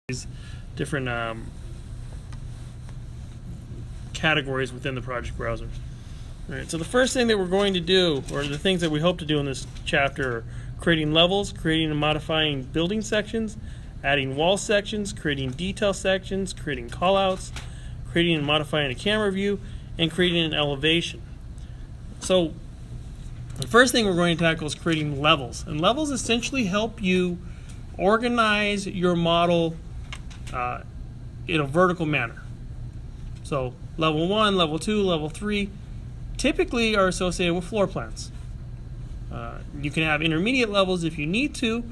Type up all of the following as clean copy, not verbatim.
these different categories within the project browser. All right, so the first thing that we're going to do, or the things that we hope to do in this chapter, are creating levels, creating and modifying building sections, adding wall sections, creating detail sections, creating callouts, creating and modifying a camera view, and creating an elevation. So the first thing we're going to tackle is creating levels. And levels essentially help you organize your model in a vertical manner. So level 1, level 2, level 3 typically are associated with floor plans. You can have intermediate levels if you need to,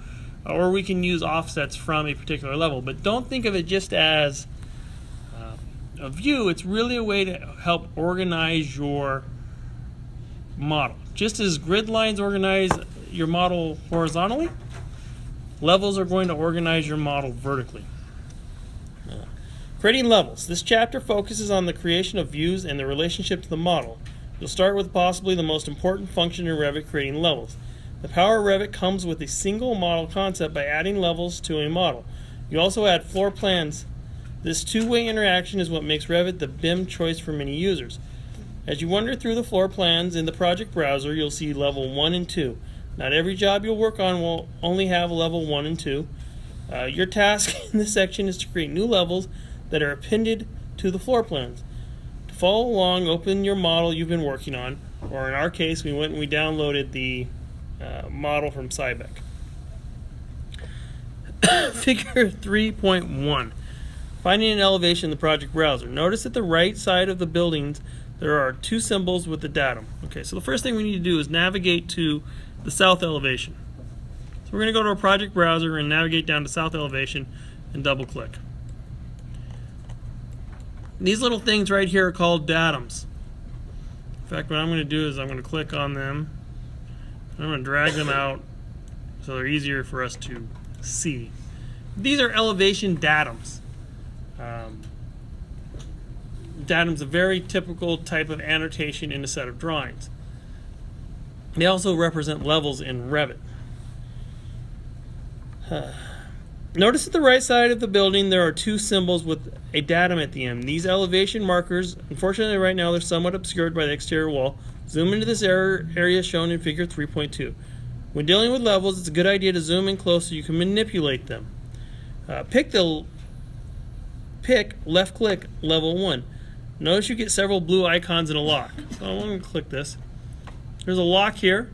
or we can use offsets from a particular level. But don't think of it just as a view. It's really a way to help organize your model. Just as grid lines organize your model horizontally, levels are going to organize your model vertically. Creating levels. This chapter focuses on the creation of views and the relationship to the model. You'll start with possibly the most important function in Revit, creating levels. The power of Revit comes with a single model concept by adding levels to a model. You also add floor plans. This two-way interaction is what makes Revit the BIM choice for many users. As you wander through the floor plans in the project browser, you'll see level 1 and 2. Not every job you'll work on will only have level 1 and 2. Your task in this section is to create new levels that are appended to the floor plans. To follow along, open your model you've been working on, or in our case, we went and we downloaded the model from Cybec. Figure 3.1. Finding an elevation in the project browser. Notice at the right side of the buildings there are two symbols with the datum. Okay, so the first thing we need to do is navigate to the south elevation. So we're going to go to our project browser and navigate down to south elevation and double click. These little things right here are called datums. In fact, what I'm going to do is I'm going to click on them. I'm going to drag them out so they're easier for us to see. These are elevation datums. Datum's a very typical type of annotation in a set of drawings. They also represent levels in Revit. Notice at the right side of the building there are two symbols with a datum at the end. These elevation markers, unfortunately right now they're somewhat obscured by the exterior wall. Zoom into this area shown in figure 3.2. When dealing with levels, it's a good idea to zoom in close so you can manipulate them. Pick left click level 1. Notice you get several blue icons in a lock. So I'm going to click this. There's a lock here.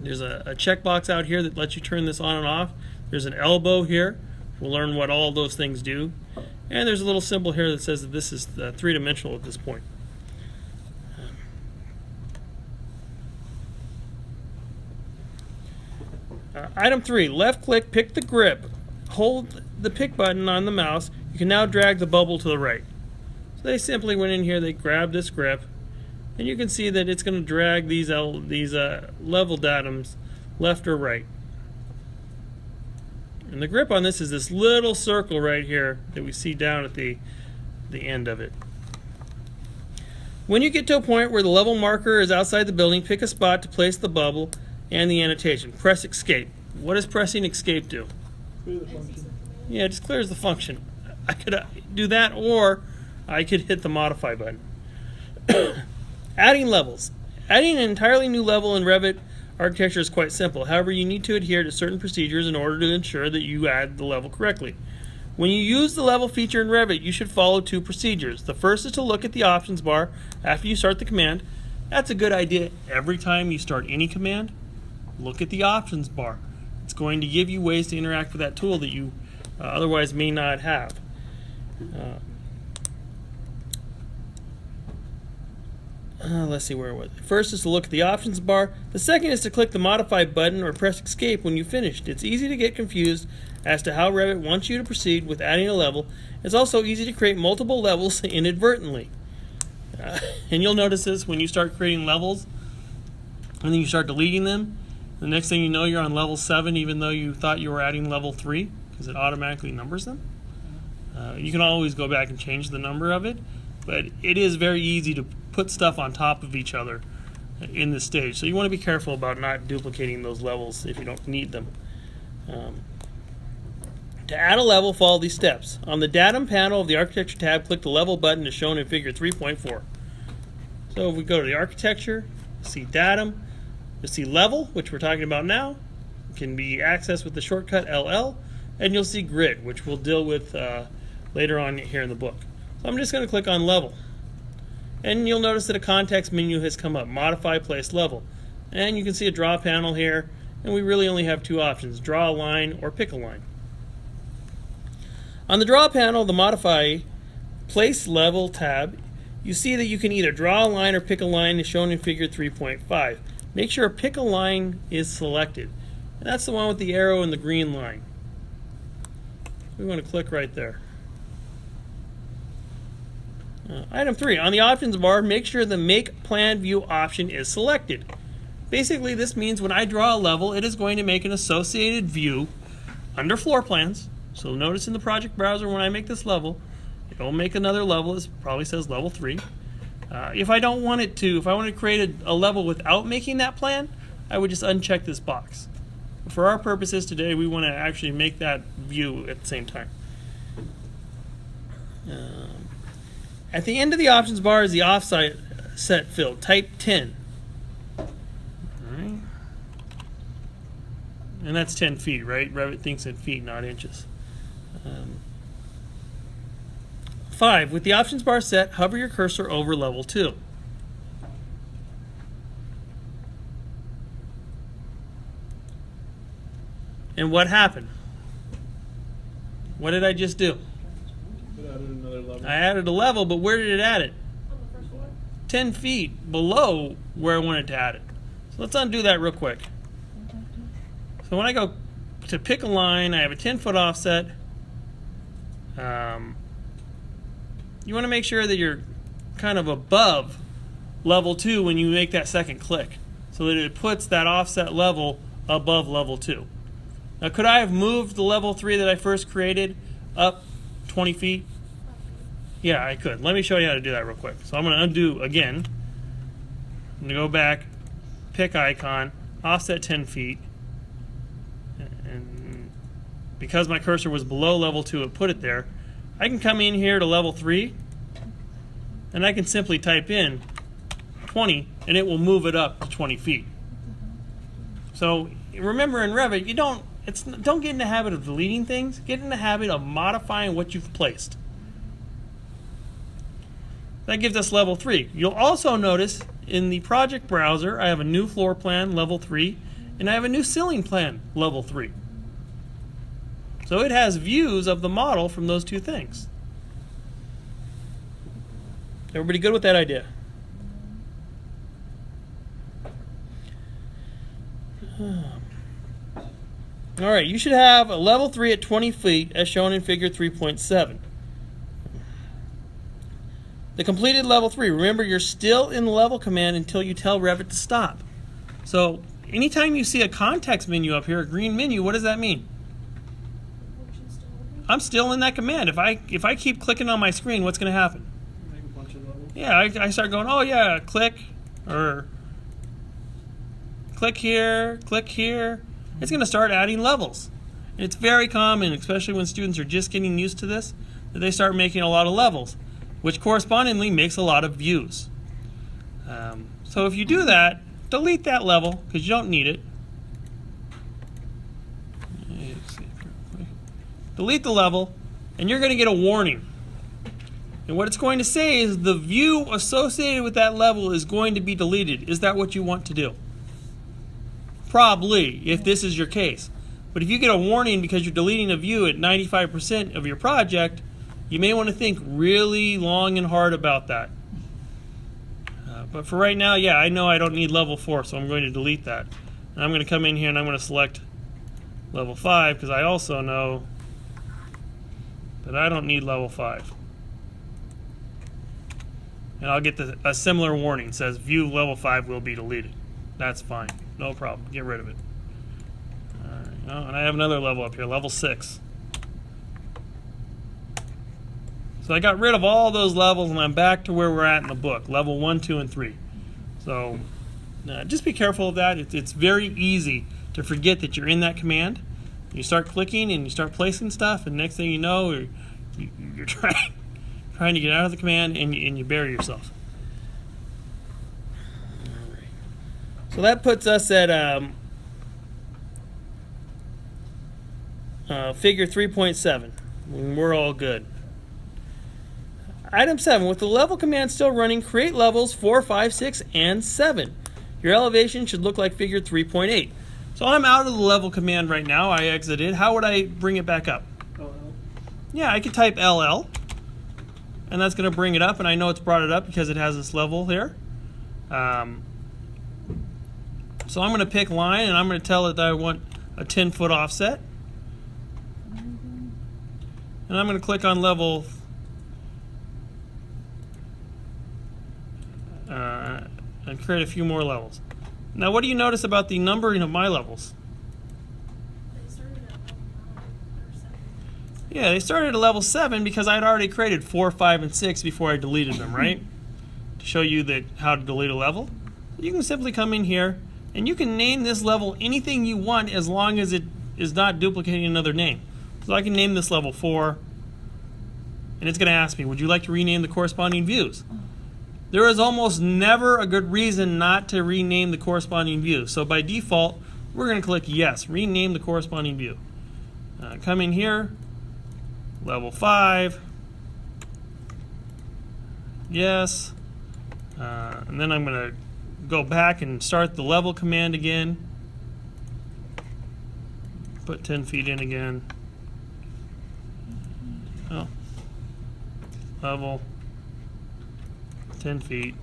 There's a checkbox out here that lets you turn this on and off. There's an elbow here. We'll learn what all those things do. And there's a little symbol here that says that this is three-dimensional at this point. Item 3, left click, pick the grip. Hold the pick button on the mouse. You can now drag the bubble to the right. So they simply went in here, they grabbed this grip, and you can see that it's going to drag these level datums left or right. And the grip on this is this little circle right here that we see down at the end of it. When you get to a point where the level marker is outside the building, pick a spot to place the bubble and the annotation. Press escape. What does pressing escape do? Clear the function. Yeah, it just clears the function. I could do that, or I could hit the modify button. Adding levels. Adding an entirely new level in Revit architecture is quite simple. However, you need to adhere to certain procedures in order to ensure that you add the level correctly. When you use the level feature in Revit, you should follow two procedures. The first is to look at the options bar after you start the command. That's a good idea. Every time you start any command, look at the options bar. It's going to give you ways to interact with that tool that you otherwise may not have. Let's see where it was. First is to look at the options bar. The second is to click the modify button or press escape when you've finished. It's easy to get confused as to how Revit wants you to proceed with adding a level. It's also easy to create multiple levels inadvertently. And you'll notice this when you start creating levels and then you start deleting them. The next thing you know, you're on level 7 even though you thought you were adding level 3 because it automatically numbers them. You can always go back and change the number of it, but it is very easy to put stuff on top of each other in this stage. So you want to be careful about not duplicating those levels if you don't need them. To add a level, follow these steps. On the Datum panel of the Architecture tab, click the Level button as shown in Figure 3.4. So if we go to the Architecture, see Datum, you'll see Level, which we're talking about now. It can be accessed with the shortcut LL, and you'll see Grid, which we'll deal with later on here in the book. So I'm just going to click on Level. And you'll notice that a context menu has come up, Modify Place Level. And you can see a Draw panel here, and we really only have two options, Draw a Line or Pick a Line. On the Draw panel, the Modify Place Level tab, you see that you can either draw a line or pick a line as shown in Figure 3.5. Make sure Pick a Line is selected. And that's the one with the arrow and the green line. We want to click right there. Item 3, on the options bar, make sure the Make Plan View option is selected. Basically, this means when I draw a level, it is going to make an associated view under floor plans. So notice in the project browser when I make this level, it will make another level. It probably says level 3. If I don't want it to, if I want to create a level without making that plan, I would just uncheck this box. For our purposes today, we want to actually make that view at the same time. At the end of the options bar is the offset field, type 10. Alright. And that's 10 feet, right? Revit thinks in feet, not inches. 5. With the options bar set, hover your cursor over level 2. And what happened? What did I just do? It added another level. I added a level, but where did it add it? 10 feet below where I wanted to add it. So let's undo that real quick. So when I go to pick a line, I have a 10-foot offset. You want to make sure that you're kind of above level 2 when you make that second click, so that it puts that offset level above level 2. Now, could I have moved the level 3 that I first created up 20 feet? Yeah, I could. Let me show you how to do that real quick. So I'm going to undo again. I'm going to go back, pick icon, offset 10 feet. And because my cursor was below level 2, it put it there. I can come in here to level 3, and I can simply type in 20, and it will move it up to 20 feet. So remember in Revit, you don't get in the habit of deleting things. Get in the habit of modifying what you've placed. That gives us level 3. You'll also notice in the project browser, I have a new floor plan, level 3, and I have a new ceiling plan, level 3. So it has views of the model from those two things. Everybody good with that idea? All right, you should have a level 3 at 20 feet as shown in Figure 3.7. The completed level 3, remember you're still in the level command until you tell Revit to stop. So anytime you see a context menu up here, a green menu, what does that mean? I'm still in that command. If I keep clicking on my screen, what's going to happen? Make a bunch of levels. Yeah, I start going, oh yeah, click, or click here, click here. It's going to start adding levels. And it's very common, especially when students are just getting used to this, that they start making a lot of levels, which correspondingly makes a lot of views. So if you do that, delete that level because you don't need it. Delete the level, and you're going to get a warning. And what it's going to say is the view associated with that level is going to be deleted. Is that what you want to do? Probably, if this is your case. But if you get a warning because you're deleting a view at 95% of your project, you may want to think really long and hard about that. But for right now, yeah, I know I don't need level 4, so I'm going to delete that. And I'm going to come in here and I'm going to select level 5 because I also know that I don't need level 5. And I'll get a similar warning. It says view level 5 will be deleted. That's fine. No problem. Get rid of it. All right. Oh, and I have another level up here, level 6. So I got rid of all those levels and I'm back to where we're at in the book, level 1, 2, and 3. So just be careful of that. It's very easy to forget that you're in that command. You start clicking and you start placing stuff, and next thing you know, you're trying to get out of the command, and you bury yourself. All right. So that puts us at figure 3.7. We're all good. Item 7, with the level command still running, create levels 4, 5, 6, and 7. Your elevation should look like figure 3.8. So I'm out of the level command right now. I exited. How would I bring it back up? Yeah, I could type LL, and that's going to bring it up, and I know it's brought it up because it has this level here. So I'm going to pick line, and I'm going to tell it that I want a 10-foot offset. And I'm going to click on level and create a few more levels. Now, what do you notice about the numbering of my levels? They started at level 9 or 7. Yeah, they started at level 7 because I'd already created 4, 5, and 6 before I deleted them, right? To show you that how to delete a level. You can simply come in here and you can name this level anything you want as long as it is not duplicating another name. So I can name this level 4, and it's going to ask me, would you like to rename the corresponding views? There is almost never a good reason not to rename the corresponding view. So by default, we're going to click yes, rename the corresponding view. Come in here, level 5, yes, and then I'm going to go back and start the level command again. Put 10 feet in again. Oh, level 10 feet.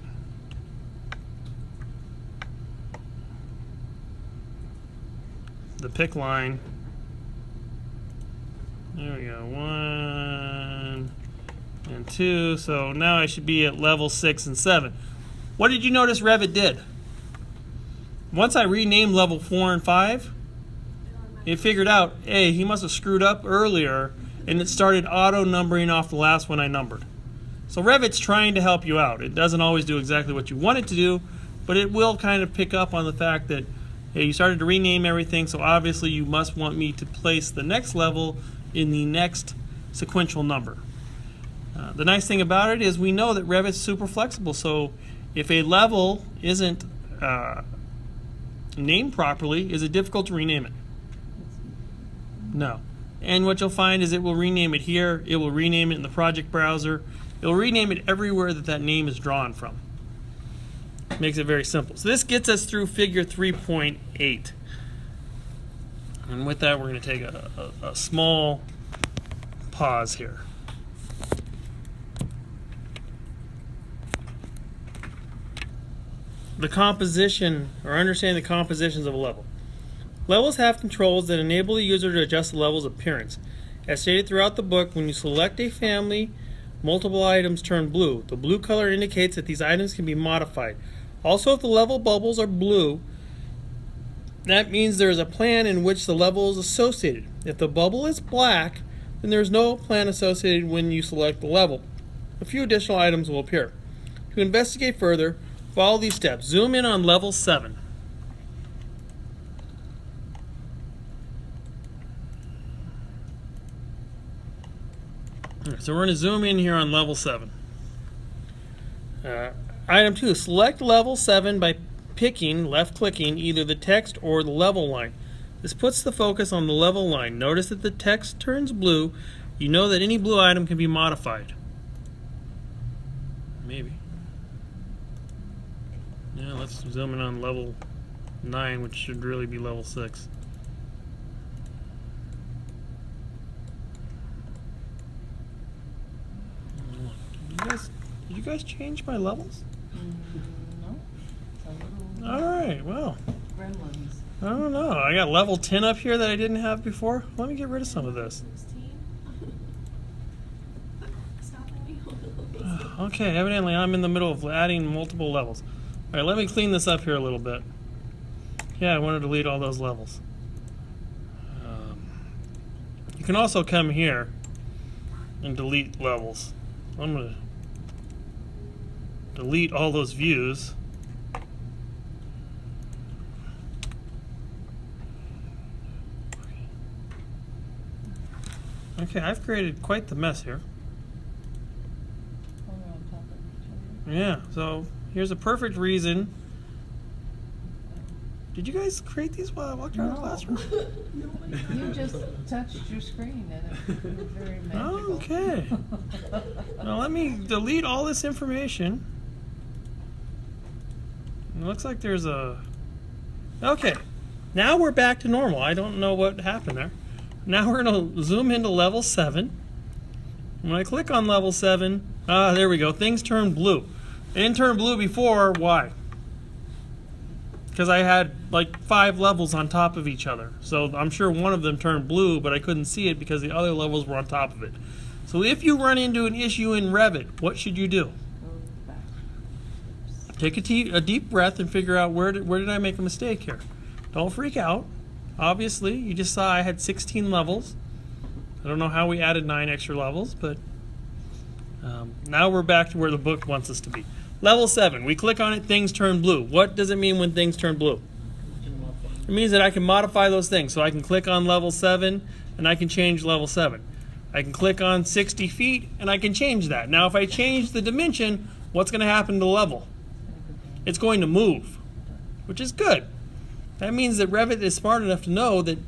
The pick line. There we go. 1 and 2. So now I should be at level 6 and 7. What did you notice Revit did? Once I renamed level 4 and 5, it figured out, hey, he must have screwed up earlier, and it started auto numbering off the last one I numbered. So Revit's trying to help you out. It doesn't always do exactly what you want it to do, but it will kind of pick up on the fact that, hey, you started to rename everything, so obviously you must want me to place the next level in the next sequential number. The nice thing about it is we know that Revit's super flexible, so if a level isn't named properly, is it difficult to rename it? No. And what you'll find is it will rename it here, it will rename it in the project browser, it will rename it everywhere that that name is drawn from. Makes it very simple. So this gets us through figure 3.8. And with that, we're going to take a small pause here. The composition, or understanding the compositions of a level. Levels have controls that enable the user to adjust the level's appearance. As stated throughout the book, when you select a family, multiple items turn blue. The blue color indicates that these items can be modified. Also, if the level bubbles are blue, that means there is a plan in which the level is associated. If the bubble is black, then there is no plan associated when you select the level. A few additional items will appear. To investigate further, follow these steps. Zoom in on level 7. So we're going to zoom in here on level 7. Item 2, select level 7 by picking, left-clicking, either the text or the level line. This puts the focus on the level line. Notice that the text turns blue. You know that any blue item can be modified. Maybe. Yeah, let's zoom in on level 9, which should really be level 6. Did you guys change my levels? No. Alright, well. Gremlins. I don't know. I got level 10 up here that I didn't have before. Let me get rid of some of this. 16. Stop moving. Okay, evidently I'm in the middle of adding multiple levels. Alright, let me clean this up here a little bit. Yeah, I want to delete all those levels. You can also come here and delete levels. I'm going to delete all those views. Okay, I've created quite the mess here. Oh, on top of each Yeah, so here's a perfect reason. Did you guys create these while I walked around the No. classroom? other. You just touched your screen and it was very magical. Okay. Now let me delete all this information. It looks like there's a... Okay. Now we're back to normal. I don't know what happened there. Now we're going to zoom into level 7. When I click on level 7, there we go. Things turn blue. It didn't turn blue before. Why? Because I had like 5 levels on top of each other. So I'm sure one of them turned blue, but I couldn't see it because the other levels were on top of it. So if you run into an issue in Revit, what should you do? Go back. Take a deep breath and figure out where did I make a mistake here. Don't freak out. Obviously, you just saw I had 16 levels. I don't know how we added 9 extra levels, but now we're back to where the book wants us to be. Level 7, we click on it, things turn blue. What does it mean when things turn blue? It means that I can modify those things. So I can click on level 7 and I can change level 7. I can click on 60 feet and I can change that. Now if I change the dimension, what's going to happen to the level? It's going to move, which is good. That means that Revit is smart enough to know that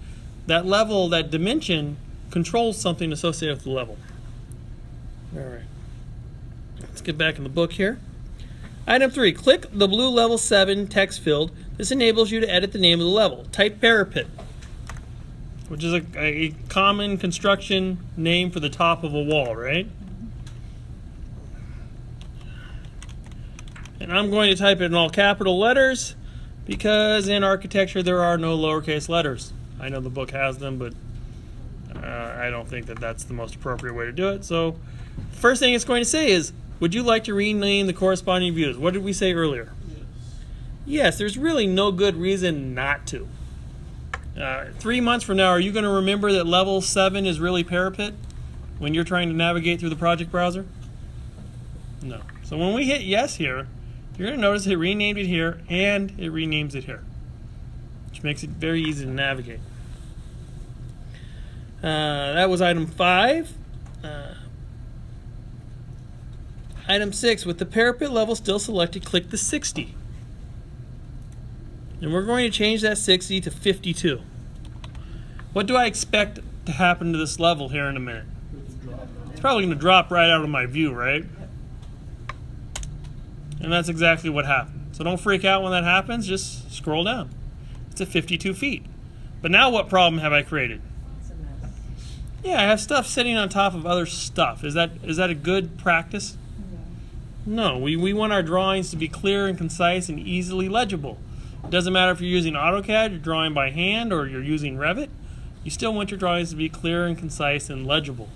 that level, that dimension, controls something associated with the level. All right. Let's get back in the book here. Item 3, click the blue level 7 text field. This enables you to edit the name of the level. Type parapet, which is a common construction name for the top of a wall, right? And I'm going to type it in all capital letters because in architecture there are no lowercase letters. I know the book has them, but I don't think that that's the most appropriate way to do it. So first thing it's going to say is, would you like to rename the corresponding views? What did we say earlier? Yes, there's really no good reason not to. 3 months from now, are you going to remember that level 7 is really parapet when you're trying to navigate through the project browser? No. So when we hit yes here, you're going to notice it renamed it here and it renames it here, which makes it very easy to navigate. That was item 5. Item 6, with the parapet level still selected, click the 60. And we're going to change that 60 to 52. What do I expect to happen to this level here in a minute? It's probably going to drop right out of my view, right? And that's exactly what happened. So don't freak out when that happens, just scroll down. It's at 52 feet. But now what problem have I created? It's a mess. Yeah, I have stuff sitting on top of other stuff. Is that a good practice? No, we want our drawings to be clear and concise and easily legible. It doesn't matter if you're using AutoCAD, you're drawing by hand, or you're using Revit. You still want your drawings to be clear and concise and legible.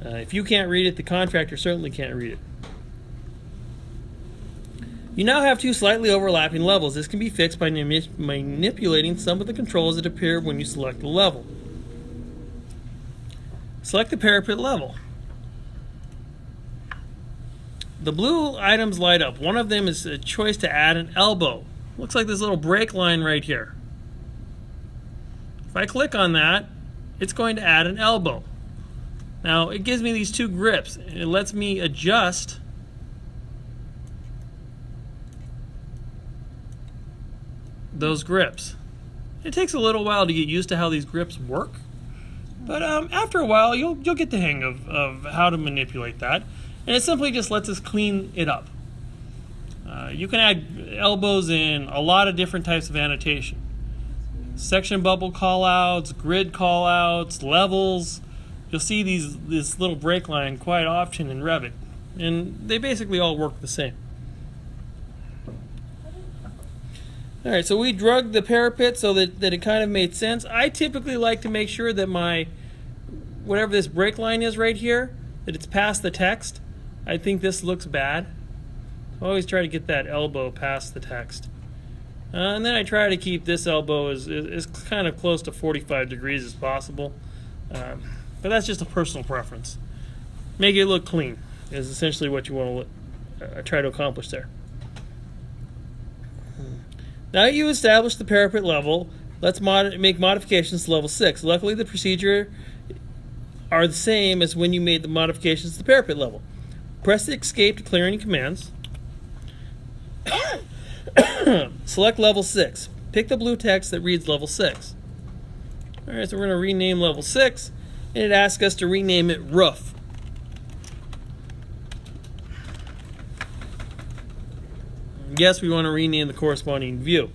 If you can't read it, the contractor certainly can't read it. You now have 2 slightly overlapping levels. This can be fixed by manipulating some of the controls that appear when you select the level. Select the parapet level. The blue items light up. One of them is a choice to add an elbow. Looks like this little break line right here. If I click on that, it's going to add an elbow. Now it gives me these 2 grips. It lets me adjust those grips. It takes a little while to get used to how these grips work, but after a while you'll get the hang of how to manipulate that. And it simply just lets us clean it up. You can add elbows in a lot of different types of annotation. Section bubble callouts, grid callouts, levels. You'll see this little break line quite often in Revit. And they basically all work the same. Alright, so we drugged the parapet so that it kind of made sense. I typically like to make sure that whatever this break line is right here, that it's past the text. I think this looks bad. I always try to get that elbow past the text. And then I try to keep this elbow as kind of close to 45 degrees as possible. But that's just a personal preference. Make it look clean is essentially what you want to try to accomplish there. Now that you established the parapet level, let's make modifications to level 6. Luckily, the procedure are the same as when you made the modifications to the parapet level. Press the escape to clear any commands. Select level 6. Pick the blue text that reads level 6. Alright, so we're going to rename level 6, and it asks us to rename it roof. Yes, we want to rename the corresponding view.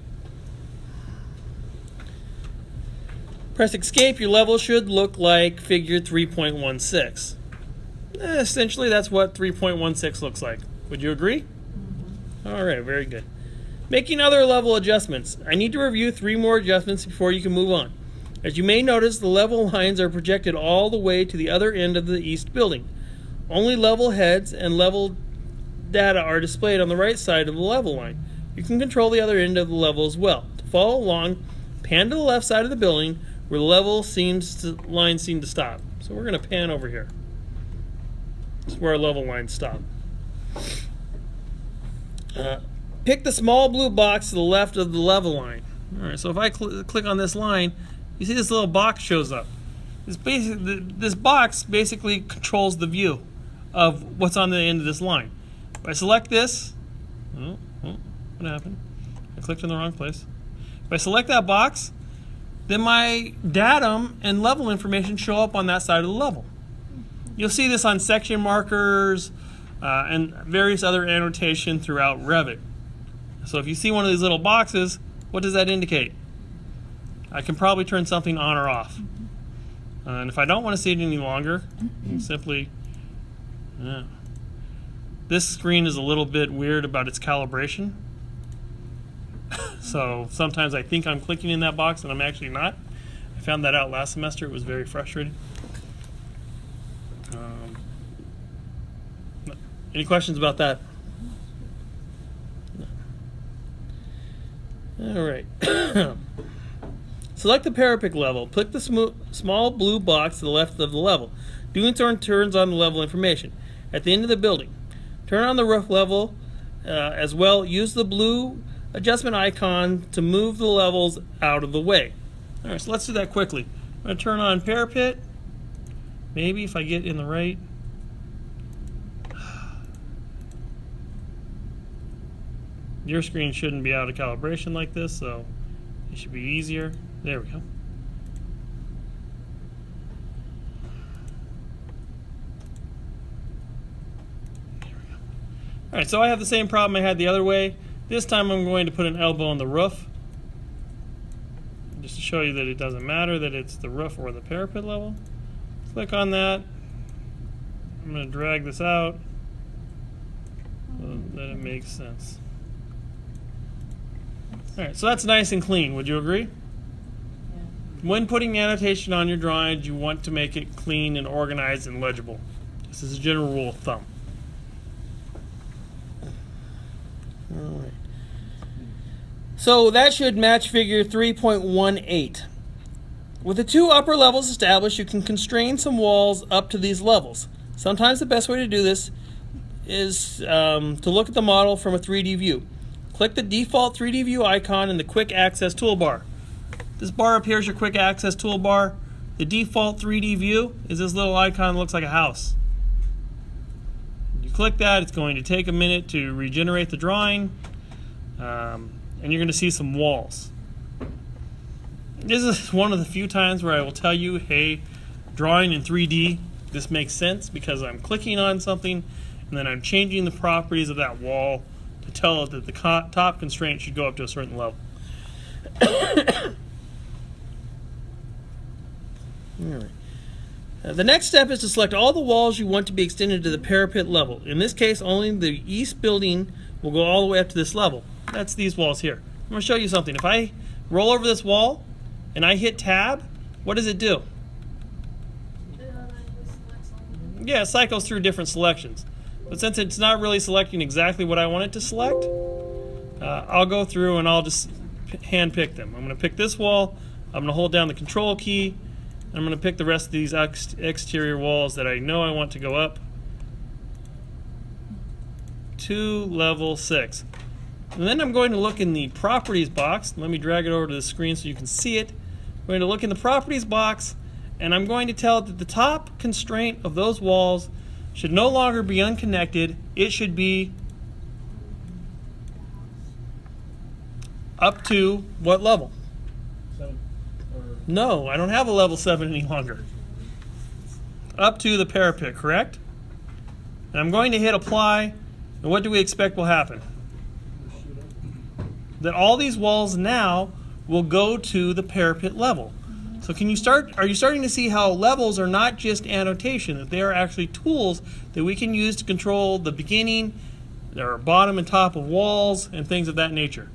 Press escape, your level should look like figure 3.16. Essentially, that's what 3.16 looks like. Would you agree? All right, very good. Making other level adjustments. I need to review 3 more adjustments before you can move on. As you may notice, the level lines are projected all the way to the other end of the east building. Only level heads and level data are displayed on the right side of the level line. You can control the other end of the level as well. To follow along, pan to the left side of the building where the level lines seem to stop. So we're going to pan over here. This is where our level lines stop. Pick the small blue box to the left of the level line. All right, so if I click on this line, you see this little box shows up. This box basically controls the view of what's on the end of this line. If I select this, what happened? I clicked in the wrong place. If I select that box, then my datum and level information show up on that side of the level. You'll see this on section markers and various other annotation throughout Revit. So if you see one of these little boxes, what does that indicate? I can probably turn something on or off. And if I don't want to see it any longer, simply... This screen is a little bit weird about its calibration. So sometimes I think I'm clicking in that box and I'm actually not. I found that out last semester. It was very frustrating. Any questions about that? No. All right. Select the parapet level. Click the small blue box to the left of the level. Doing so turns on the level information. At the end of the building, turn on the roof level as well. Use the blue adjustment icon to move the levels out of the way. All right, so let's do that quickly. I'm going to turn on parapet. Maybe if I get in the right. Your screen shouldn't be out of calibration like this, so it should be easier. There we go. All right, so I have the same problem I had the other way. This time I'm going to put an elbow on the roof, just to show you that it doesn't matter that it's the roof or the parapet level. Click on that. I'm going to drag this out so that it makes sense. All right, so that's nice and clean. Would you agree? Yeah. When putting annotation on your drawings, you want to make it clean and organized and legible. This is a general rule of thumb. All right. So that should match figure 3.18. With the 2 upper levels established, you can constrain some walls up to these levels. Sometimes the best way to do this is to look at the model from a 3D view. Click the default 3D view icon in the quick access toolbar. This bar up here is your quick access toolbar. The default 3D view is this little icon that looks like a house. You click that, it's going to take a minute to regenerate the drawing, and you're going to see some walls. This is one of the few times where I will tell you, hey, drawing in 3D, this makes sense because I'm clicking on something and then I'm changing the properties of that wall to tell it that the top constraint should go up to a certain level. All right. The next step is to select all the walls you want to be extended to the parapet level. In this case, only the east building will go all the way up to this level. That's these walls here. I'm going to show you something. If I roll over this wall and I hit tab, what does it do? Yeah, it cycles through different selections. But since it's not really selecting exactly what I want it to select, I'll go through and I'll just hand pick them. I'm going to pick this wall, I'm going to hold down the control key, and I'm going to pick the rest of these exterior walls that I know I want to go up to level 6. And then I'm going to look in the properties box. Let me drag it over to the screen so you can see it. I'm going to look in the properties box and I'm going to tell it that the top constraint of those walls should no longer be unconnected. It should be up to what level? 7. Or No, I don't have a level 7 any longer. Up to the parapet, correct? And I'm going to hit apply, and what do we expect will happen? shoot up. That all these walls now will go to the parapet level. So are you starting to see how levels are not just annotation, that they are actually tools that we can use to control the beginning or bottom and top of walls and things of that nature.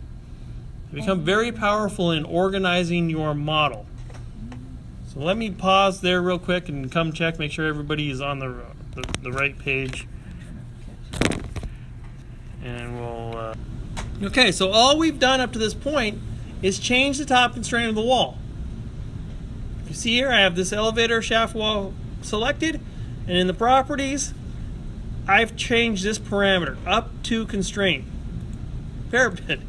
They become very powerful in organizing your model. So let me pause there real quick and come check, make sure everybody is on the right page. And we'll... Okay, so all we've done up to this point is change the top constraint of the wall. You see here, I have this elevator shaft wall selected, and in the properties, I've changed this parameter up to constraint. Parapet.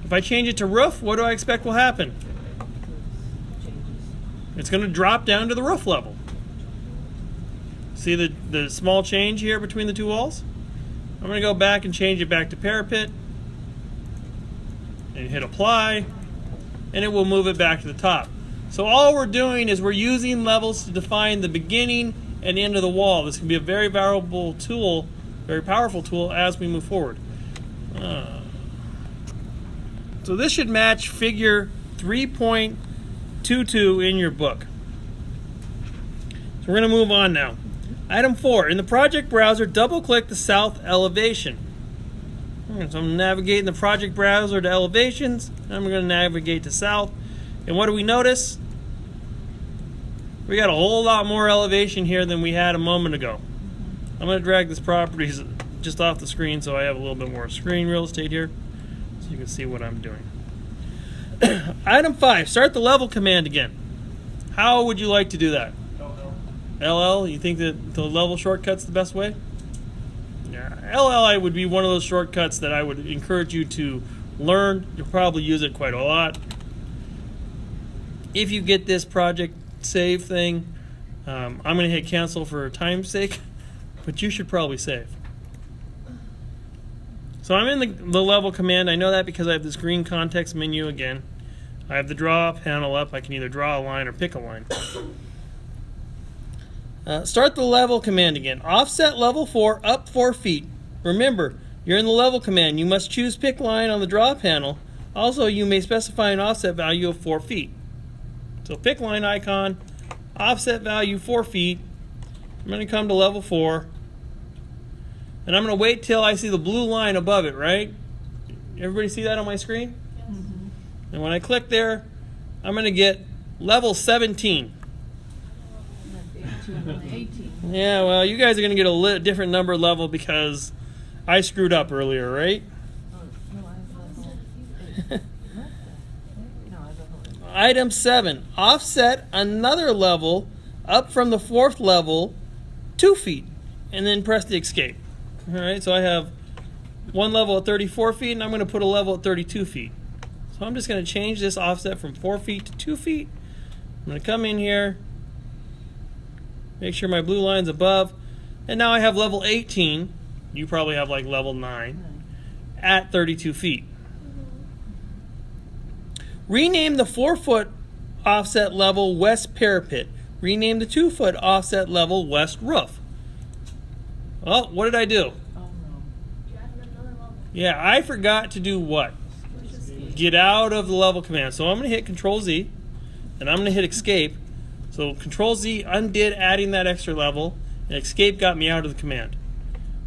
If I change it to roof, what do I expect will happen? It's going to drop down to the roof level. See the small change here between the two walls? I'm going to go back and change it back to parapet and hit apply, and it will move it back to the top. So all we're doing is we're using levels to define the beginning and end of the wall. This can be a very valuable tool, very powerful tool as we move forward. So this should match figure 3.22 in your book. So we're going to move on now. Item 4, in the project browser, double-click the south elevation. So I'm navigating the project browser to elevations, and I'm going to navigate to south. And what do we notice? We got a whole lot more elevation here than we had a moment ago. I'm going to drag this properties just off the screen so I have a little bit more screen real estate here so you can see what I'm doing. Item 5, start the level command again. How would you like to do that? LL, you think that the level shortcut's the best way? Yeah, LL would be one of those shortcuts that I would encourage you to learn. You'll probably use it quite a lot. If you get this project save thing, I'm going to hit cancel for time's sake, but you should probably save. So I'm in the level command. I know that because I have this green context menu again. I have the draw panel up. I can either draw a line or pick a line. Start the level command again. Offset level 4 up 4 feet. Remember, you're in the level command. You must choose pick line on the draw panel. Also, you may specify an offset value of 4 feet. So pick line icon, offset value 4 feet. I'm going to come to level 4. And I'm going to wait till I see the blue line above it, right? Everybody see that on my screen? Yes. And when I click there, I'm going to get level 17. 18. Yeah, well, you guys are going to get a different number level because I screwed up earlier, right? Oh, no, I have level 8. No, I have level 8. Item 7, offset another level up from the 4th level 2 feet, and then press the escape. All right, so I have one level at 34 feet, and I'm going to put a level at 32 feet. So I'm just going to change this offset from 4 feet to 2 feet. I'm going to come in here, make sure my blue line's above, and now I have level 18. You probably have like level 9 at 32 feet. Rename the 4-foot offset level west parapet. Rename the 2-foot offset level west roof. Well, what did I do? Oh, no. You added another level. Yeah, I forgot to do what? Which is Get out of the level command. So I'm going to hit Control Z, and I'm going to hit Escape. So Control Z undid adding that extra level, and Escape got me out of the command.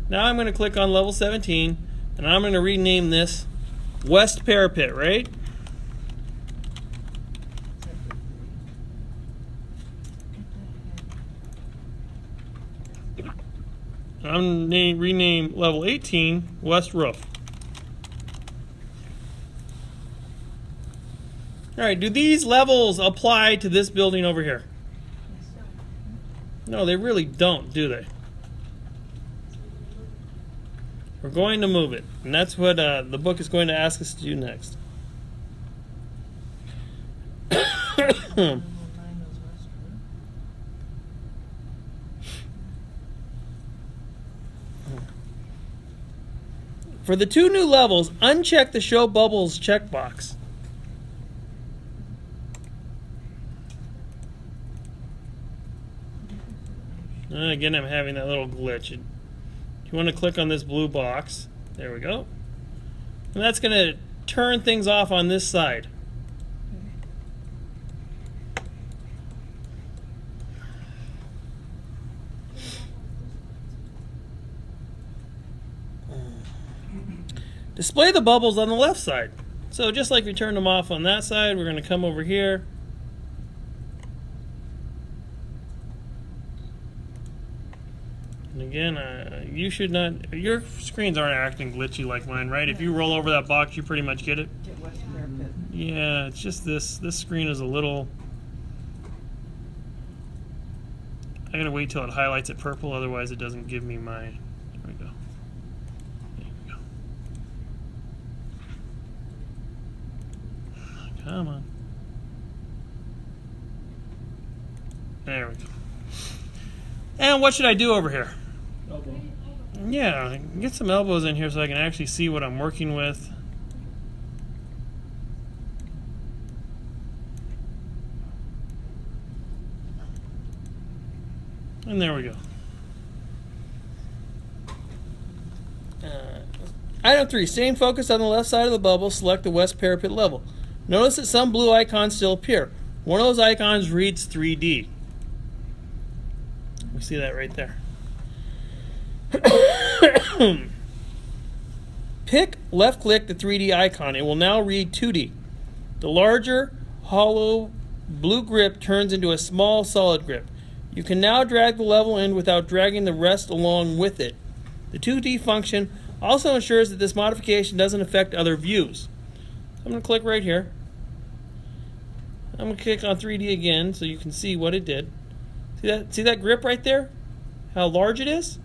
Now I'm going to click on level 17, and I'm going to rename this West Parapet, right? I'm going to rename level 18 West Roof. All right, do these levels apply to this building over here? No, they really don't, do they? We're going to move it, and that's what the book is going to ask us to do next. Level 9 is west, right? For the 2 new levels, uncheck the Show Bubbles checkbox. Again, I'm having that little glitch. You want to click on this blue box. There we go. And that's going to turn things off on this side. Display the bubbles on the left side. So just like we turned them off on that side, we're going to come over here. And again, you should not, your screens aren't acting glitchy like mine, right? If you roll over that box, you pretty much get it. Get West Parapet. Yeah, it's just this screen is a little, I gotta wait till it highlights it purple, otherwise it doesn't give me my, there we go. There we go. Come on. There we go. And what should I do over here? Elbow. Yeah, get some elbows in here so I can actually see what I'm working with. And there we go. Item 3, staying focused on the left side of the bubble, select the West Parapet level. Notice that some blue icons still appear. One of those icons reads 3D. We see that right there. Left click the 3D icon. It will now read 2D. The larger, hollow blue grip turns into a small solid grip. You can now drag the level in without dragging the rest along with it. The 2D function also ensures that this modification doesn't affect other views. I'm going to click right here. I'm going to click on 3D again so you can see what it did. See that grip right there? How large it is?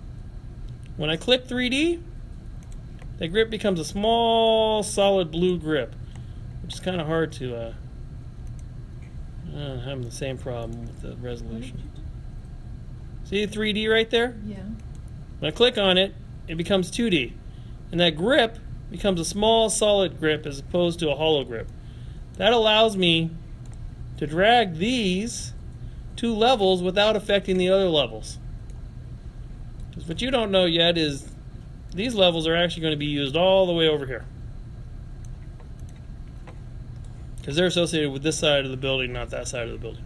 When I click 3D, that grip becomes a small, solid blue grip, which is kind of hard to I'm having the same problem with the resolution. See 3D right there? Yeah. When I click on it, it becomes 2D. And that grip becomes a small, solid grip as opposed to a hollow grip. That allows me to drag these 2 levels without affecting the other levels. Because what you don't know yet is these levels are actually going to be used all the way over here. Because they're associated with this side of the building, not that side of the building.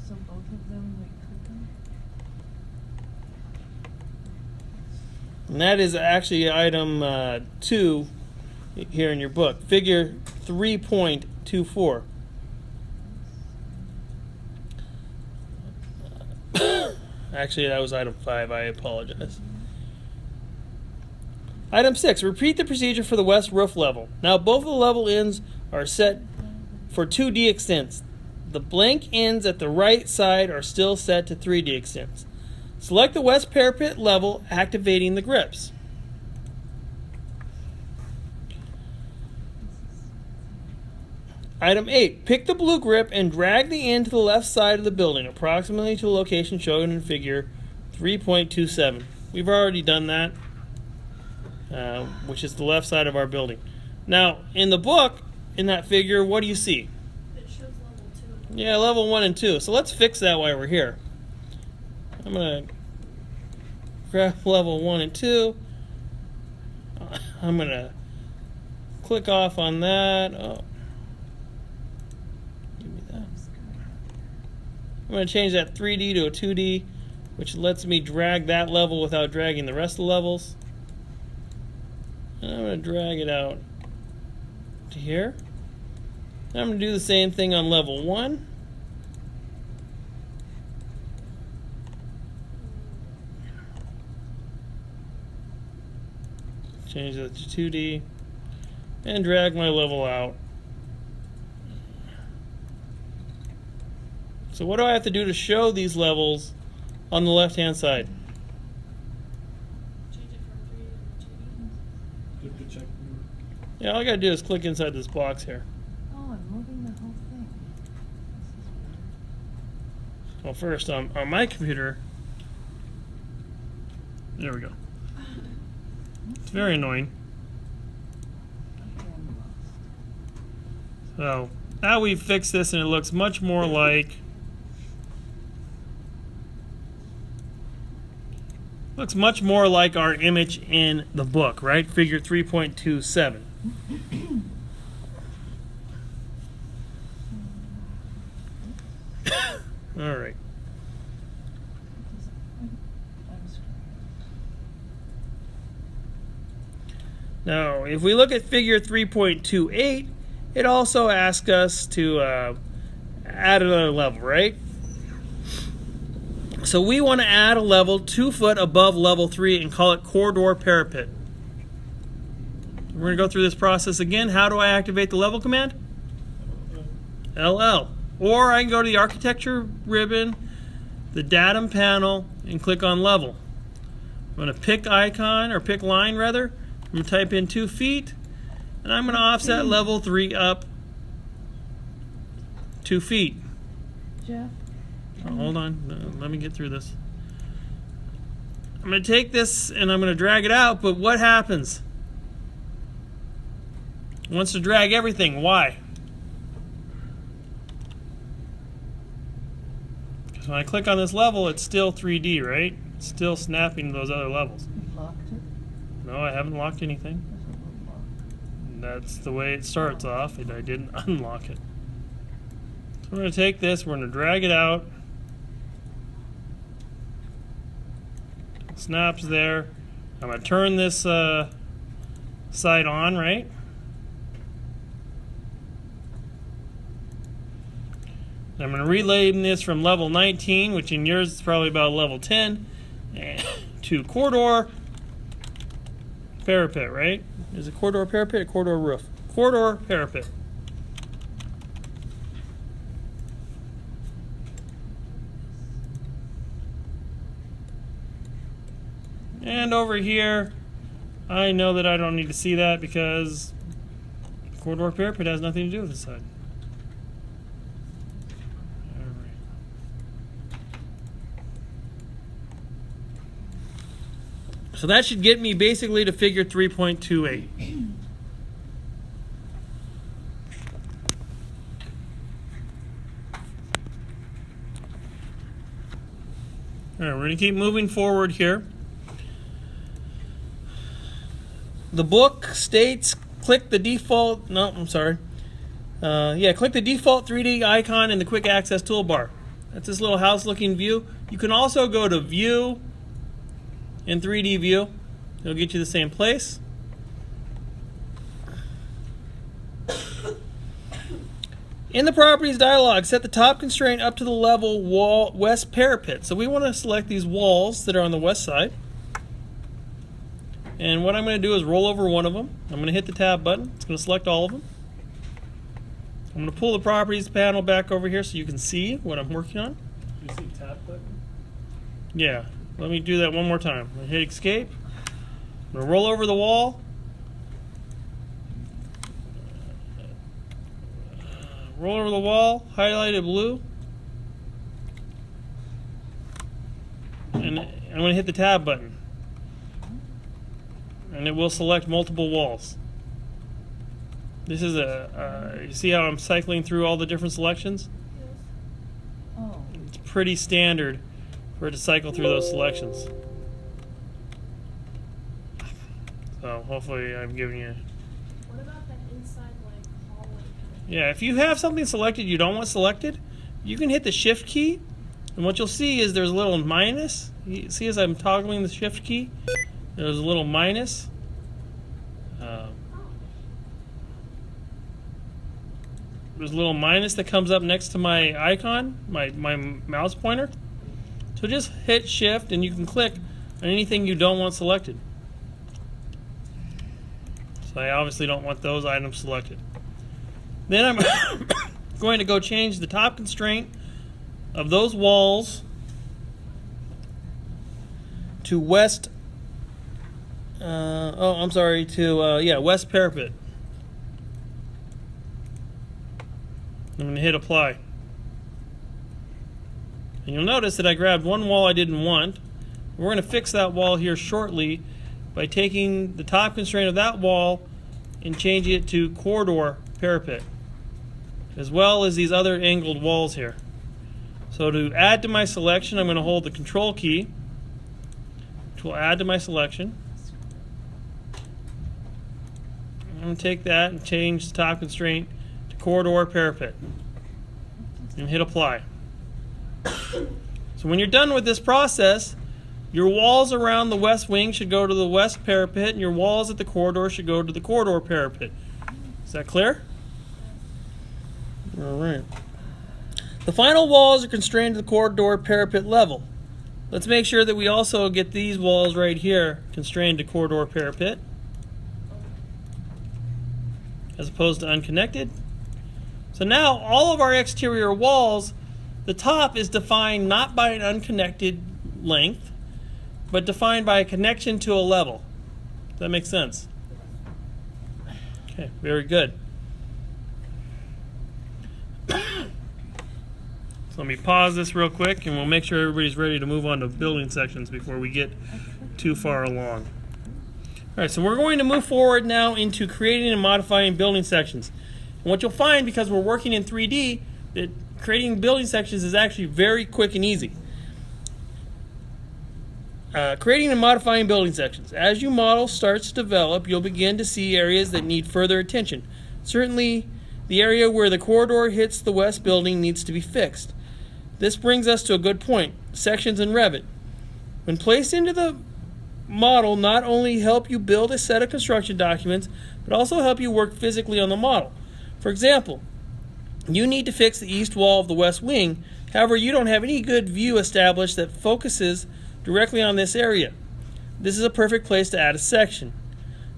So both of them we click on? And that is actually item 2 here in your book, figure 3.24. Actually, that was item 5. I apologize. Item 6, repeat the procedure for the west roof level. Now both of the level ends are set for 2D extents. The blank ends at the right side are still set to 3D extents. Select the West Parapet level, activating the grips. Item 8, pick the blue grip and drag the end to the left side of the building, approximately to the location shown in figure 3.27. We've already done that, which is the left side of our building. Now, in the book, in that figure, what do you see? It shows level 2. Yeah, level 1 and 2. So let's fix that while we're here. I'm going to grab level 1 and 2. I'm going to click off on that. Oh. Give me that. I'm going to change that 3D to a 2D, which lets me drag that level without dragging the rest of the levels. And I'm going to drag it out to here. I'm going to do the same thing on level 1. Change that to 2D and drag my level out. So what do I have to do to show these levels on the left hand side? Change it from 3D to 2D. Good check. Yeah, all I gotta do is click inside this box here. Oh, I'm moving the whole thing. Well, first on my computer, there we go. It's very annoying. So now we've fixed this and it looks much more like our image in the book, right? Figure 3.27. All right. Now, if we look at figure 3.28, it also asks us to add another level, right? So we want to add a level 2 foot above level 3 and call it corridor parapet. We're going to go through this process again. How do I activate the level command? LL. Or I can go to the architecture ribbon, the datum panel, and click on level. I'm going to pick icon, or pick line rather. I'm going to type in 2 feet, and I'm going to offset level 3 up 2 feet. Jeff? Oh, hold on, let me get through this. I'm going to take this and I'm going to drag it out, but what happens? It wants to drag everything. Why? Because when I click on this level, it's still 3D, right? It's still snapping to those other levels. You locked it? No, I haven't locked anything. Doesn't look locked. That's the way it starts off, and I didn't unlock it. So we're going to take this, we're going to drag it out. Snaps there. I'm going to turn this side on, right? I'm going to rename this from level 19, which in yours is probably about level 10, to corridor parapet, right? Is it corridor parapet or corridor roof? Corridor parapet. And over here, I know that I don't need to see that because corridor parapet has nothing to do with this side. So that should get me basically to figure 3.28. All right, we're going to keep moving forward here. The book states click the default, no, I'm sorry. Click the default 3D icon in the quick access toolbar. That's this little house looking view. You can also go to view in 3D view. It'll get you the same place. In the properties dialog, set the top constraint up to the level wall west parapet. So we want to select these walls that are on the west side. And what I'm going to do is roll over one of them. I'm going to hit the tab button. It's going to select all of them. I'm going to pull the properties panel back over here so you can see what I'm working on. Do you see tab button? Yeah, let me do that one more time. I'm going to hit escape. I'm going to roll over the wall. Roll over the wall, highlighted blue. And I'm going to hit the tab button. And it will select multiple walls. This is you see how I'm cycling through all the different selections? Yes. Oh. It's pretty standard for it to cycle through those selections. So hopefully I've given you... What about that inside, like, hallway kind of? Yeah, if you have something selected you don't want selected, you can hit the shift key. And what you'll see is there's a little minus. You see as I'm toggling the shift key? There's a little minus. There's a little minus that comes up next to my icon, my mouse pointer. So just hit shift and you can click on anything you don't want selected. So I obviously don't want those items selected. Then I'm going to go change the top constraint of those walls to west. West parapet. I'm going to hit apply. And you'll notice that I grabbed one wall I didn't want. We're going to fix that wall here shortly by taking the top constraint of that wall and changing it to corridor parapet. as well as these other angled walls here. So to add to my selection, I'm going to hold the control key, which will add to my selection. I'm going to take that and change the top constraint to corridor parapet and hit apply. So when you're done with this process, your walls around the west wing should go to the west parapet, and your walls at the corridor should go to the corridor parapet. Is that clear? All right. The final walls are constrained to the corridor parapet level. Let's make sure that we also get these walls right here constrained to corridor parapet, as opposed to unconnected. So now all of our exterior walls, the top is defined not by an unconnected length, but defined by a connection to a level. Does that make sense? Okay, very good. So let me pause this real quick, and we'll make sure everybody's ready to move on to building sections before we get too far along. All right, so we're going to move forward now into creating and modifying building sections. And what you'll find, because we're working in 3D, that creating building sections is actually very quick and easy. Creating and modifying building sections. As your model starts to develop, you'll begin to see areas that need further attention. Certainly, the area where the corridor hits the west building needs to be fixed. This brings us to a good point: sections in Revit. When placed into the model, not only help you build a set of construction documents, but also help you work physically on the model. For example, you need to fix the east wall of the west wing. However, you don't have any good view established that focuses directly on this area. This is a perfect place to add a section.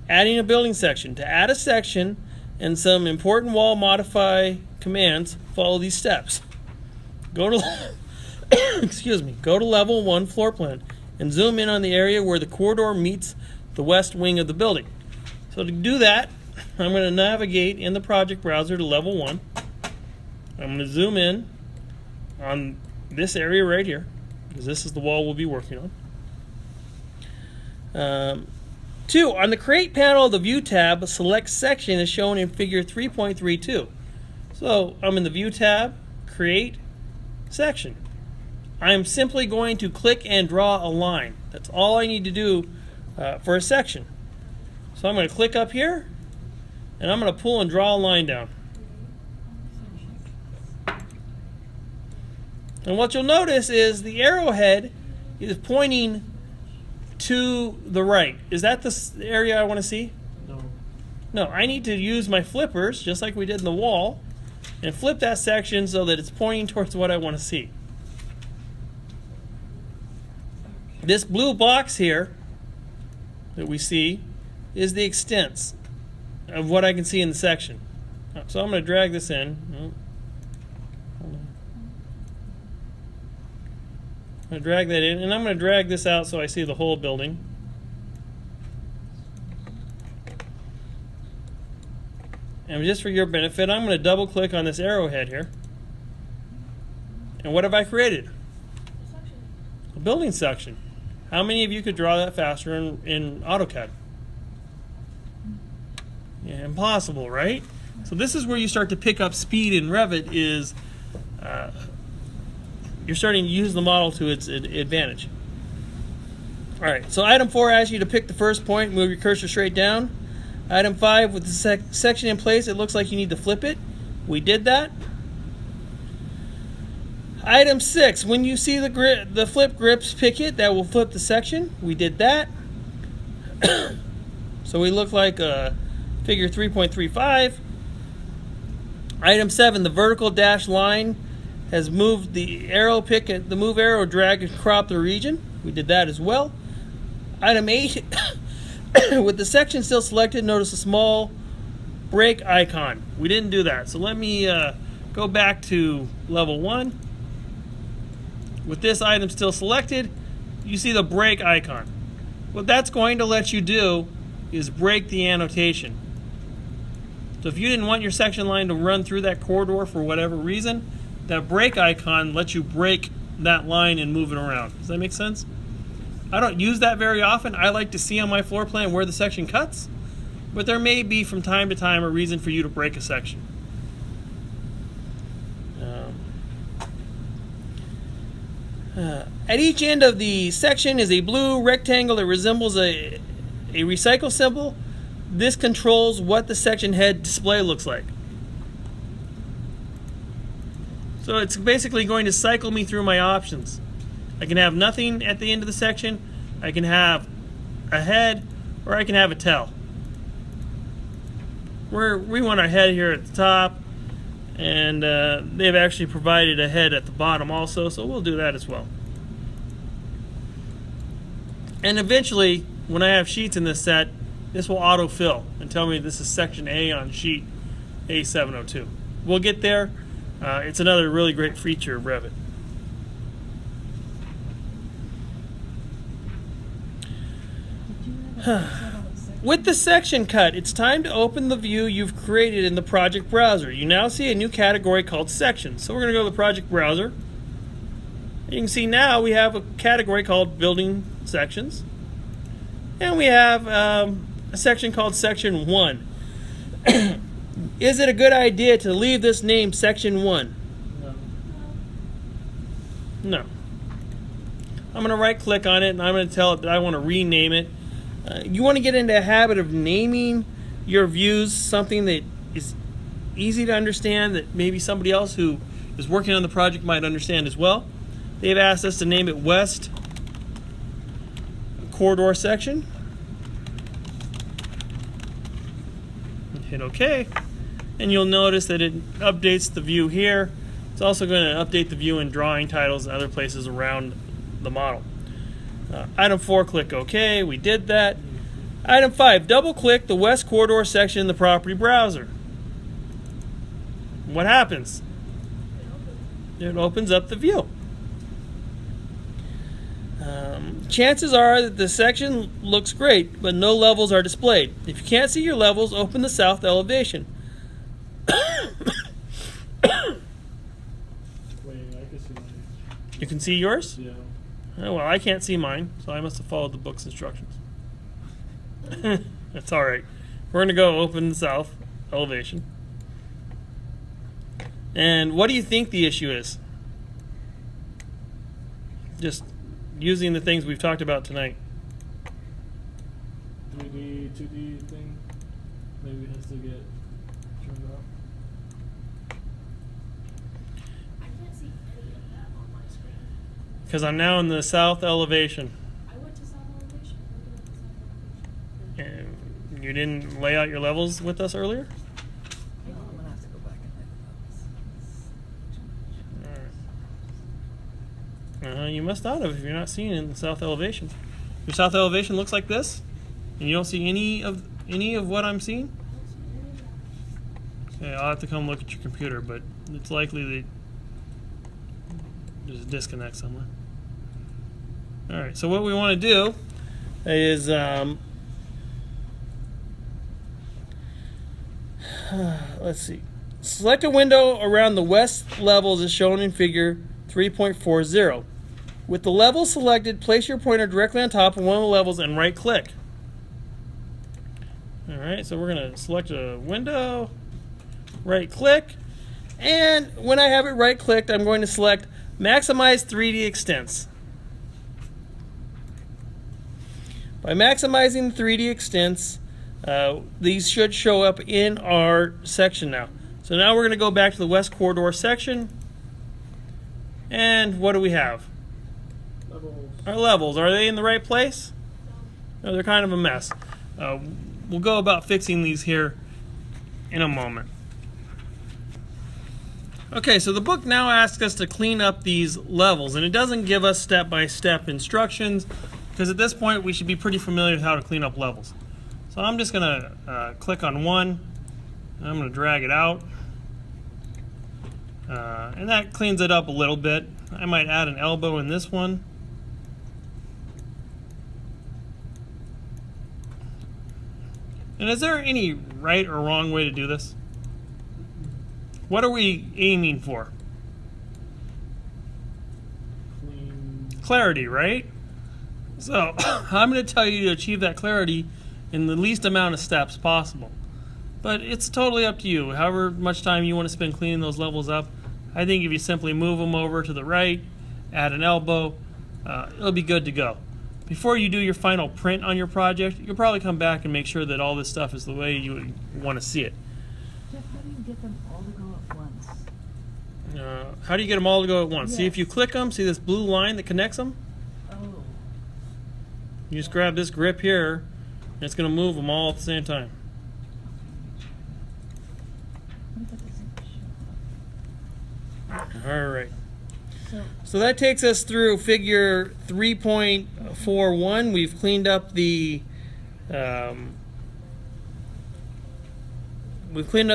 Adding a building section. To add a section and some important wall modify commands, follow these steps. Go to excuse me, go to level 1 floor plan and zoom in on the area where the corridor meets the west wing of the building. So to do that, I'm going to navigate in the project browser to level 1. I'm going to zoom in on this area right here, because this is the wall we'll be working on. 2. On the Create panel of the View tab, a select section is shown in figure 3.32. So I'm in the View tab, Create, Section. I am simply going to click and draw a line. That's all I need to do for a section. So I'm going to click up here, and I'm going to pull and draw a line down. And what you'll notice is the arrowhead is pointing to the right. Is that the area I want to see? No. No, I need to use my flippers, just like we did in the wall, and flip that section so that it's pointing towards what I want to see. This blue box here that we see is the extents of what I can see in the section. So I'm going to drag this in. Hold on. I'm going to drag that in, and I'm going to drag this out so I see the whole building. And just for your benefit, I'm going to double click on this arrowhead here. And what have I created? A building section. How many of you could draw that faster in AutoCAD? Yeah, impossible, right? So this is where you start to pick up speed in Revit. Is you're starting to use the model to its advantage. All right, so item 4 asks you to pick the first point, move your cursor straight down. Item 5, with the section in place, it looks like you need to flip it. We did that. Item 6, when you see the flip grips, pick it. That will flip the section. We did that. So we look like figure 3.35. Item 7, the vertical dashed line has moved the arrow. Pick it. The move arrow, drag and crop the region. We did that as well. Item 8, with the section still selected, notice a small break icon. We didn't do that. So let me go back to level 1. With this item still selected, you see the break icon. What that's going to let you do is break the annotation. So if you didn't want your section line to run through that corridor for whatever reason, that break icon lets you break that line and move it around. Does that make sense? I don't use that very often. I like to see on my floor plan where the section cuts, but there may be from time to time a reason for you to break a section. At each end of the section is a blue rectangle that resembles a recycle symbol. This controls what the section head display looks like. So it's basically going to cycle me through my options. I can have nothing at the end of the section, I can have a head, or I can have a tail. We want our head here at the top, and they've actually provided a head at the bottom also, so we'll do that as well. And eventually, when I have sheets in this set, this will autofill and tell me this is section A on sheet A702. We'll get there. It's another really great feature of Revit. With the section cut, it's time to open the view you've created in the project browser. You now see a new category called sections. So we're going to go to the project browser. You can see now we have a category called building sections. And we have a section called section 1. Is it a good idea to leave this name section 1? No. No. I'm going to right click on it and I'm going to tell it that I want to rename it. You want to get into a habit of naming your views something that is easy to understand, that maybe somebody else who is working on the project might understand as well. They've asked us to name it West Corridor Section. Hit OK. And you'll notice that it updates the view here. It's also going to update the view in drawing titles and other places around the model. Item 4, click OK. We did that. Item 5, double-click the West Corridor section in the property browser. What happens? It opens up the view. Chances are that the section looks great, but no levels are displayed. If you can't see your levels, open the south elevation. Wait, I can see mine. You can see yours? Yeah. Oh, well, I can't see mine, so I must have followed the book's instructions. That's all right. We're going to go open the south elevation. And what do you think the issue is? Just using the things we've talked about tonight. 3D, 2D thing. Maybe it has to get turned off. I can't see any of that on my screen. Because I'm now in the south elevation. I went to south elevation. I'm looking at the south elevation. And you didn't lay out your levels with us earlier? No, I'm gonna have to go back and lay the levels. You must not have if you're not seeing it in the south elevation. Your south elevation looks like this, and you don't see any of what I'm seeing? Okay, I'll have to come look at your computer, but it's likely that there's a disconnect somewhere. Alright, so what we want to do is let's see. Select a window around the west levels as shown in figure 3.40. With the level selected, place your pointer directly on top of one of the levels and right click. Alright, so we're going to select a window, right click, and when I have it right clicked, I'm going to select Maximize 3D Extents. By maximizing the 3D extents, these should show up in our section now. So now we're going to go back to the West Corridor section. And what do we have? Levels. Our levels. Are they in the right place? No, they're kind of a mess. We'll go about fixing these here in a moment. Okay, so the book now asks us to clean up these levels, and it doesn't give us step-by-step instructions, because at this point we should be pretty familiar with how to clean up levels. So I'm just going to click on one, and I'm going to drag it out, and that cleans it up a little bit. I might add an elbow in this one. And is there any right or wrong way to do this? What are we aiming for? Clean. Clarity, right? So I'm going to tell you to achieve that clarity in the least amount of steps possible. But it's totally up to you. However much time you want to spend cleaning those levels up, I think if you simply move them over to the right, add an elbow, it'll be good to go. Before you do your final print on your project, you'll probably come back and make sure that all this stuff is the way you want to see it. Jeff, how do you get them all to go at once? How do you get them all to go at once? See, Yes. if you click them, see this blue line that connects them? Oh. You just grab this grip here, and it's going to move them all at the same time. What if it doesn't show up? All right. So, So that takes us through figure 3.41. We've cleaned up the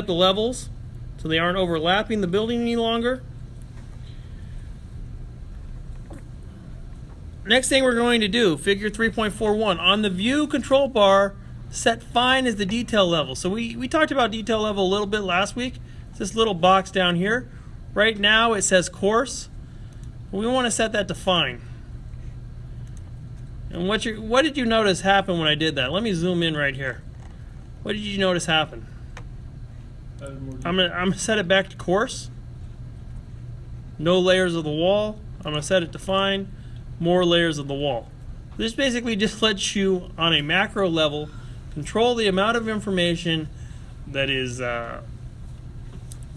levels so they aren't overlapping the building any longer. Next thing we're going to do, figure 3.41. On the view control bar, set fine as the detail level. So we talked about detail level a little bit last week. It's this little box down here. Right now it says coarse. We want to set that to fine. And what did you notice happen when I did that? Let me zoom in right here. What did you notice happen? Add more I'm gonna set it back to coarse. No layers of the wall. I'm gonna set it to fine. More layers of the wall. This basically just lets you, on a macro level, control the amount of information that is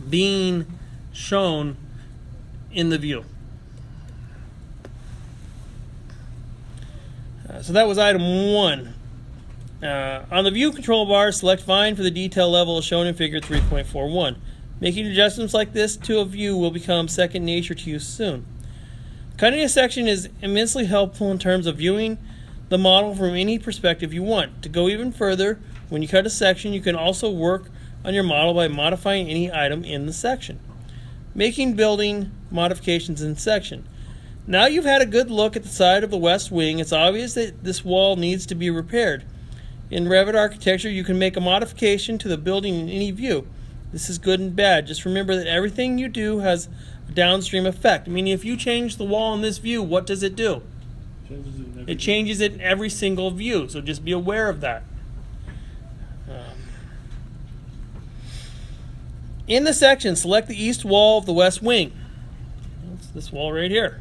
being shown in the view. So that was item 1. On the view control bar, select fine for the detail level as shown in figure 3.41. Making adjustments like this to a view will become second nature to you soon. Cutting a section is immensely helpful in terms of viewing the model from any perspective you want. To go even further, when you cut a section, you can also work on your model by modifying any item in the section. Making building modifications in section. Now you've had a good look at the side of the west wing, it's obvious that this wall needs to be repaired. In Revit architecture, you can make a modification to the building in any view. This is good and bad. Just remember that everything you do has a downstream effect. Meaning if you change the wall in this view, what does it do? changes it in every It changes it in every single view, so just be aware of that. In the section, select the east wall of the west wing. That's this wall right here.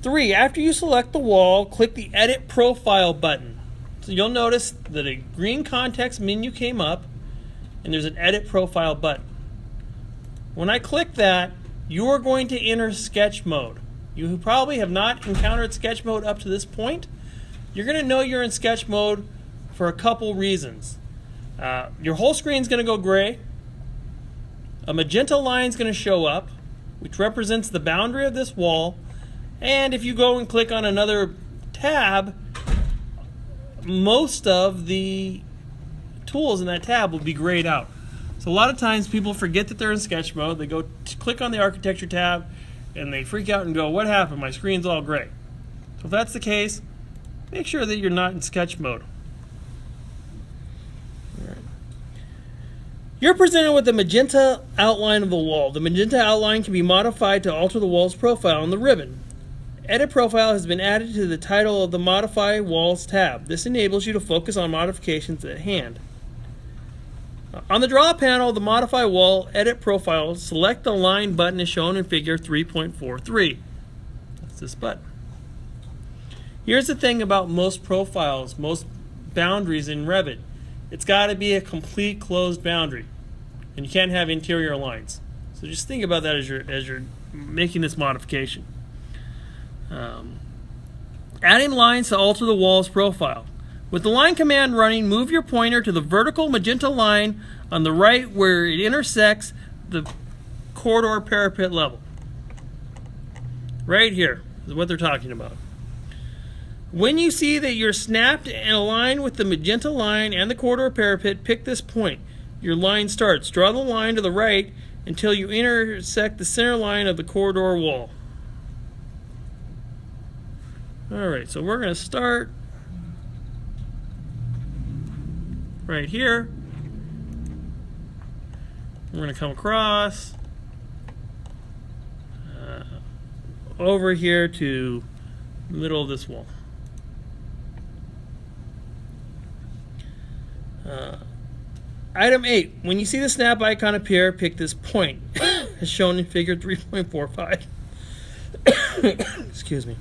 3, after you select the wall, click the Edit Profile button. So you'll notice that a green context menu came up, and there's an Edit Profile button. When I click that, you are going to enter sketch mode. You who probably have not encountered sketch mode up to this point, you're going to know you're in sketch mode for a couple reasons. Your whole screen is going to go gray. A magenta line is going to show up, which represents the boundary of this wall. And if you go and click on another tab, most of the tools in that tab will be grayed out. So a lot of times people forget that they're in sketch mode. They go to click on the architecture tab and they freak out and go, what happened? My screen's all gray. So if that's the case, make sure that you're not in sketch mode. You're presented with the magenta outline of the wall. The magenta outline can be modified to alter the wall's profile on the ribbon. Edit Profile has been added to the title of the Modify Walls tab. This enables you to focus on modifications at hand. On the Draw panel of the Modify Wall Edit Profile, select the Line button as shown in figure 3.43. That's this button. Here's the thing about most profiles, most boundaries in Revit. It's got to be a complete closed boundary, and you can't have interior lines. So just think about that as you're making this modification. Adding lines to alter the wall's profile. With the line command running, move your pointer to the vertical magenta line on the right where it intersects the corridor parapet level. Right here is what they're talking about. When you see that you're snapped and aligned with the magenta line and the corridor parapet, pick this point. Your line starts. Draw the line to the right until you intersect the center line of the corridor wall. Alright, so we're going to start right here. We're going to come across over here to the middle of this wall. Item 8. When you see the snap icon appear, pick this point, as shown in figure 3.45. Excuse me.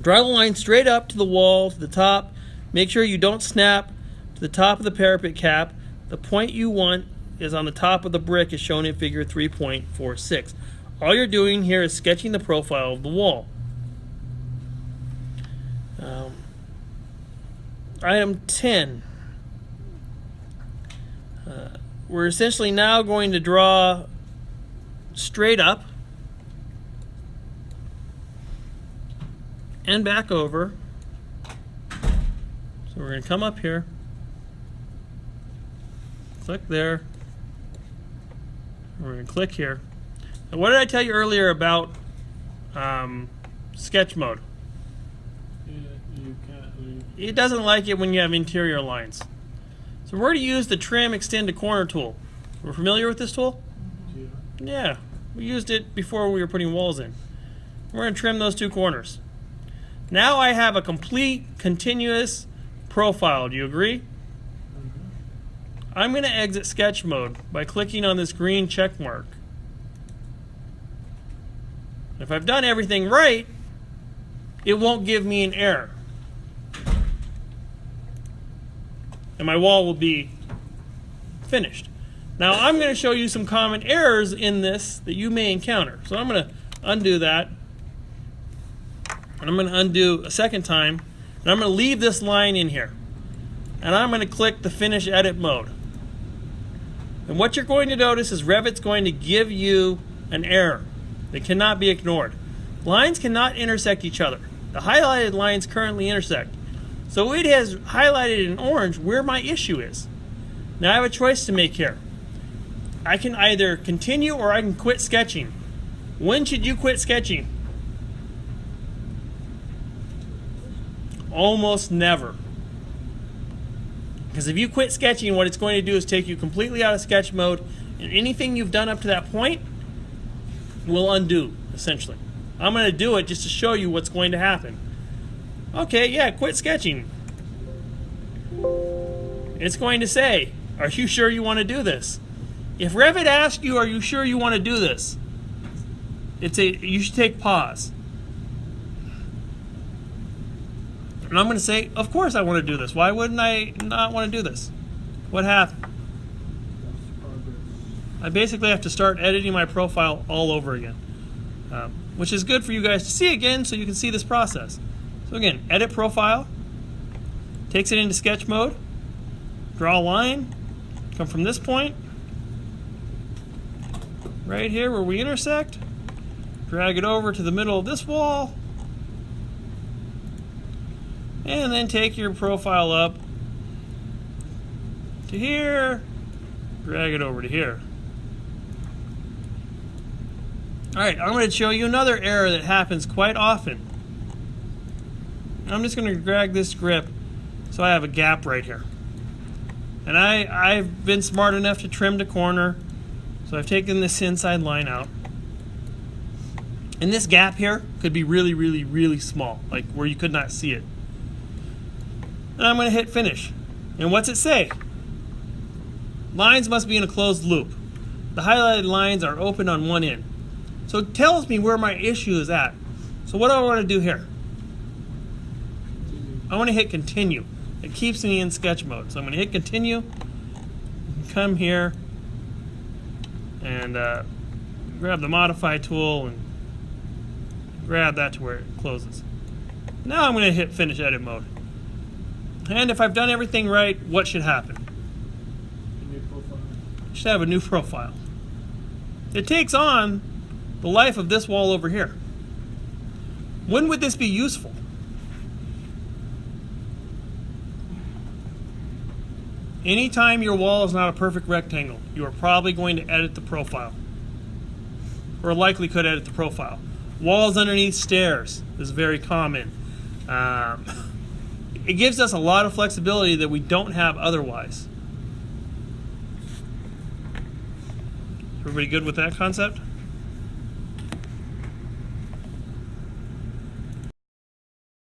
Draw the line straight up to the wall, to the top. Make sure you don't snap to the top of the parapet cap. The point you want is on the top of the brick as shown in figure 3.46. All you're doing here is sketching the profile of the wall. Item 10. We're essentially now going to draw straight up and back over. So we're going to come up here, click there, we're going to click here. And what did I tell you earlier about sketch mode? Yeah, you can't leave. It doesn't like it when you have interior lines. So we're going to use the Trim Extend to Corner tool. We're familiar with this tool? Yeah. Yeah, we used it before we were putting walls in. We're going to trim those two corners. Now I have a complete continuous profile. Do you agree? I'm going to exit sketch mode by clicking on this green check mark. If I've done everything right, it won't give me an error. And my wall will be finished. Now I'm going to show you some common errors in this that you may encounter. So I'm going to undo that. And I'm going to undo a second time. And I'm going to leave this line in here. And I'm going to click the Finish Edit mode. And what you're going to notice is Revit's going to give you an error that cannot be ignored. Lines cannot intersect each other. The highlighted lines currently intersect. So it has highlighted in orange where my issue is. Now I have a choice to make here. I can either continue or I can quit sketching. When should you quit sketching? Almost never. Because if you quit sketching, what it's going to do is take you completely out of sketch mode, and anything you've done up to that point will undo, essentially. I'm going to do it just to show you what's going to happen. Okay, yeah, quit sketching. It's going to say, are you sure you want to do this? If Revit asks you, are you sure you want to do this? You should take pause. And I'm going to say, of course I want to do this. Why wouldn't I not want to do this? What happened? That's progress. I basically have to start editing my profile all over again. Which is good for you guys to see again so you can see this process. So again, edit profile, takes it into sketch mode, draw a line, come from this point, right here where we intersect, drag it over to the middle of this wall, and then take your profile up to here, drag it over to here. Alright, I'm going to show you another error that happens quite often. I'm just going to drag this grip so I have a gap right here. And I've been smart enough to trim the corner, so I've taken this inside line out. And this gap here could be really, really, really small, like where you could not see it. And I'm going to hit finish. And what's it say? Lines must be in a closed loop. The highlighted lines are open on one end. So it tells me where my issue is at. So what do I want to do here? I want to hit continue. It keeps me in sketch mode. So I'm going to hit continue, come here, and grab the modify tool and grab that to where it closes. Now I'm going to hit finish edit mode. And if I've done everything right, what should happen? New profile. I should have a new profile. It takes on the life of this wall over here. When would this be useful? Anytime your wall is not a perfect rectangle, you are probably going to edit the profile. Or likely could edit the profile. Walls underneath stairs is very common. It gives us a lot of flexibility that we don't have otherwise. Everybody good with that concept?